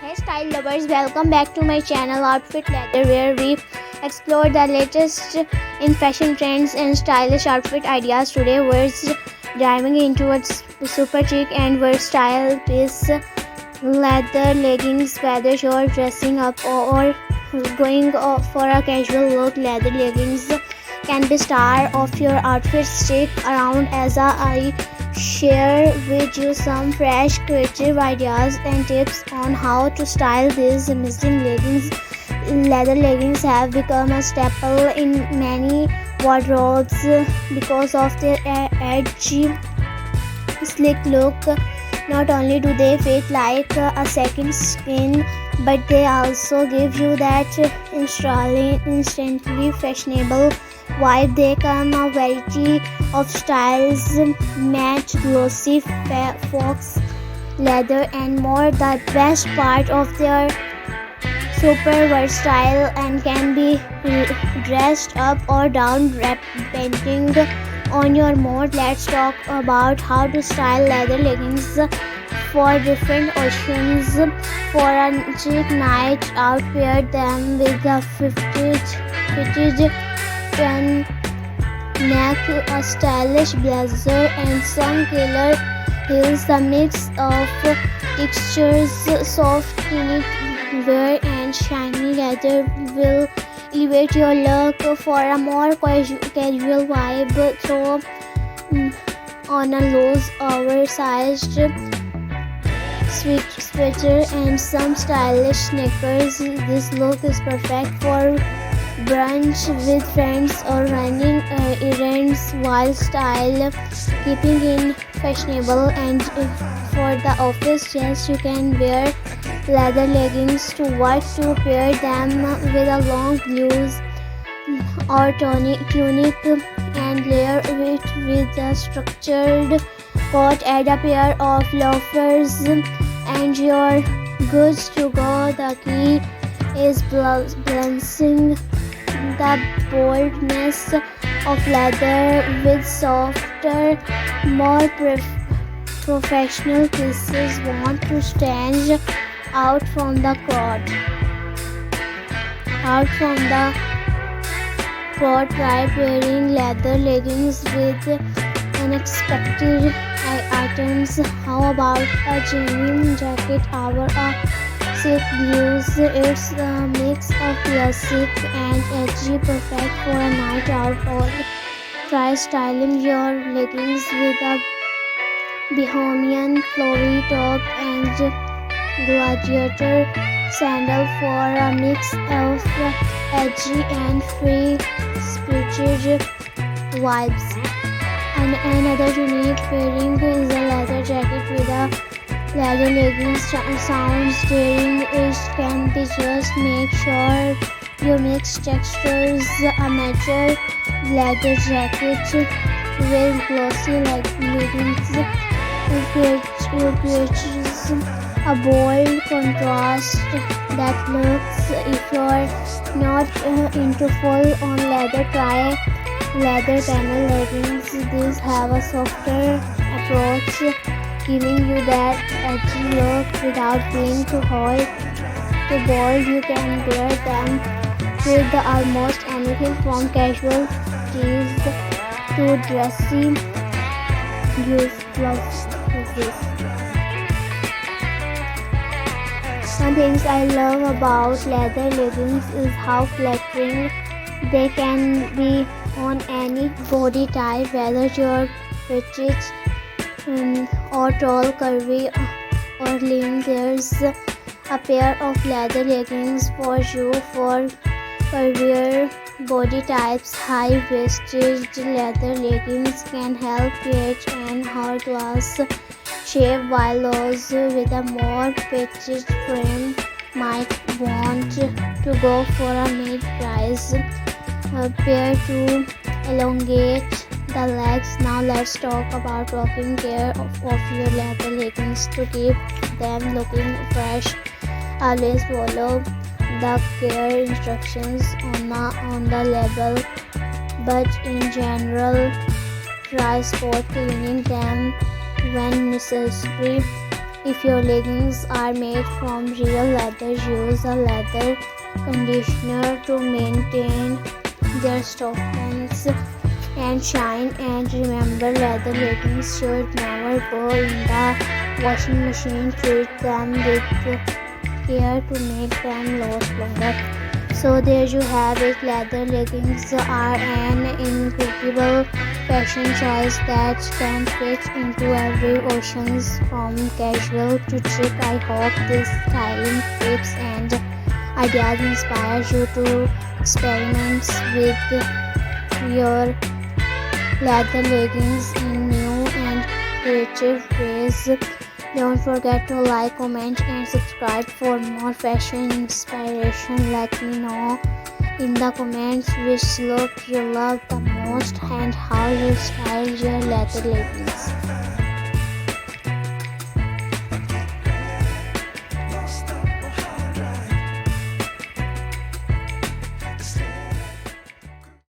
Hey style lovers, welcome back to my channel Outfit Leather, where we explore the latest in fashion trends and stylish outfit ideas. Today we're diving into a super chic and versatile piece, leather leggings. Whether you're dressing up or going for a casual look, leather leggings can be star of your outfit. Stick around as I share with you some fresh creative ideas and tips on how to style these amazing leggings. Leather leggings have become a staple in many wardrobes because of their edgy, sleek look. Not only do they fit like a second skin, but they also give you that instantly fashionable vibe. They come a variety of styles, match, glossy, fox leather and more. The best part of their super versatile and can be dressed up or down depending on your mood. Let's talk about how to style leather leggings for different occasions. For a chic night out, pair them with a fitted neck, a stylish blazer and some killer heels. The mix of textures, soft knit wear and shiny leather will elevate your look. For a more casual vibe, throw on a loose oversized sweater and some stylish sneakers. This look is perfect for brunch with friends or running errands while style keeping in fashionable. And for the office, yes, you can wear leather leggings to work, to pair them with a long blouse or tunic and layer it with a structured coat. Add a pair of loafers and you're good to go. The key is balancing the boldness of leather with softer, more professional pieces. Want to stand out from the crowd. Try pairing leather leggings with unexpected items. How about a genuine jacket or a silk blues? It's a mix of classic and edgy, perfect for a night out. Or try styling your leggings with a bohemian flowy top and gladiator sandal for a mix of edgy and free-spirited vibes. And another unique pairing is a leather jacket with a leather leggings. Sounds daring, it can be. Just make sure you mix textures. A mature leather jacket with glossy leggings creates a bold contrast that looks. If you're not into full-on leather, try leather panel leggings. These have a softer approach, giving you that edgy look without being too hot, too bold. You can wear them with almost anything from casual tees to dressy blouses. One thing I love about leather leggings is how flattering they can be on any body type, whether you're petite or tall, curvy or lean. There's a pair of leather leggings for you. For curvier body types, high-waisted leather leggings can help create an hourglass shape, while those with a more petite frame might want to go for a mid-price pair to elongate the legs. Now let's talk about taking care of your leather leggings to keep them looking fresh. Always follow the care instructions on the label, but in general, try spot cleaning them when necessary. If your leggings are made from real leather, use a leather conditioner to maintain their softness and shine. And remember, leather leggings should never go in the washing machine. Treat them with care to make them last longer. So there you have it. Leather leggings are an incredible fashion choice that can fit into every occasion, from casual to chic. I hope these styling tips and ideas inspire you to experiment with your leather leggings in new and creative ways. Don't forget to like, comment, and subscribe for more fashion inspiration. Let me know in the comments which look you love the most and how you style your leather leggings.